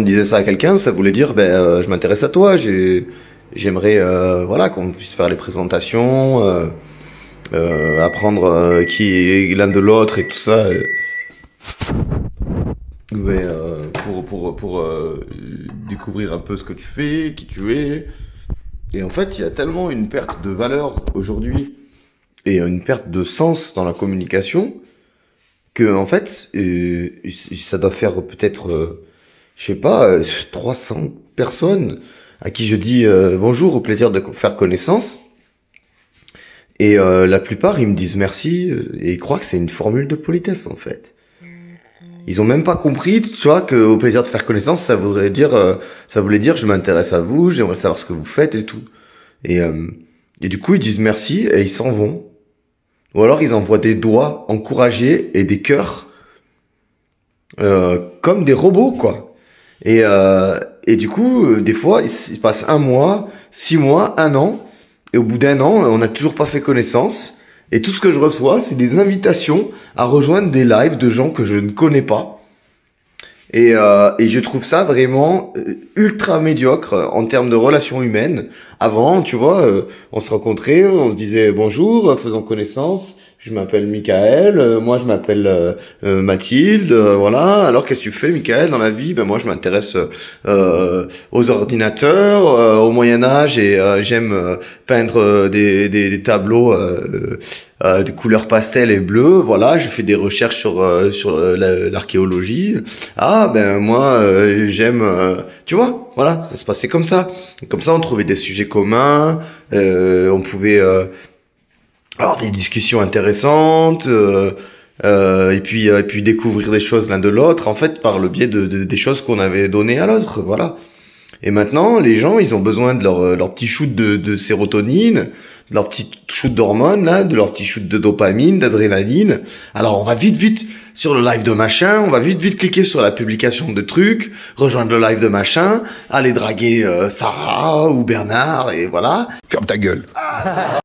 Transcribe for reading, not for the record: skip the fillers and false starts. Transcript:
disait ça à quelqu'un, ça voulait dire, je m'intéresse à toi, j'aimerais, voilà, qu'on puisse faire les présentations, apprendre qui est l'un de l'autre et tout ça. Pour découvrir un peu ce que tu fais, qui tu es. Et en fait, il y a tellement une perte de valeur aujourd'hui et une perte de sens dans la communication que en fait, ça doit faire peut-être, je sais pas, 300 personnes à qui je dis bonjour, au plaisir de faire connaissance. Et la plupart, ils me disent merci et ils croient que c'est une formule de politesse en fait. Ils ont même pas compris, tu vois, que au plaisir de faire connaissance, ça voulait dire je m'intéresse à vous, j'aimerais savoir ce que vous faites et tout. Et, euh, et du coup, ils disent merci et ils s'en vont. Ou alors ils envoient des doigts encouragés et des cœurs comme des robots, quoi. Et du coup, des fois, il se passe 1 mois, 6 mois, 1 an, et au bout d'1 an, on n'a toujours pas fait connaissance. Et tout ce que je reçois, c'est des invitations à rejoindre des lives de gens que je ne connais pas. Et je trouve ça vraiment ultra médiocre en termes de relations humaines. Avant, tu vois, on se rencontrait, on se disait bonjour, faisons connaissance. Je m'appelle Michael, moi je m'appelle Mathilde, voilà. Alors qu'est-ce que tu fais, Michael, dans la vie? Ben moi je m'intéresse aux ordinateurs, au Moyen Âge et j'aime peindre des tableaux de couleurs pastel et bleu. Voilà, je fais des recherches sur l'archéologie. Ah ben moi j'aime, tu vois, voilà, ça se passait comme ça. Et comme ça, on trouvait des sujets communs, on pouvait avoir des discussions intéressantes, et puis découvrir des choses l'un de l'autre, en fait, par le biais des choses qu'on avait données à l'autre, voilà. Et maintenant, les gens, ils ont besoin de leur petit shoot de sérotonine, de leur petit shoot d'hormones, là, de leur petit shoot de dopamine, d'adrénaline. Alors, on va vite sur le live de machin, on va vite cliquer sur la publication de trucs, rejoindre le live de machin, aller draguer Sarah ou Bernard, et voilà. Ferme ta gueule.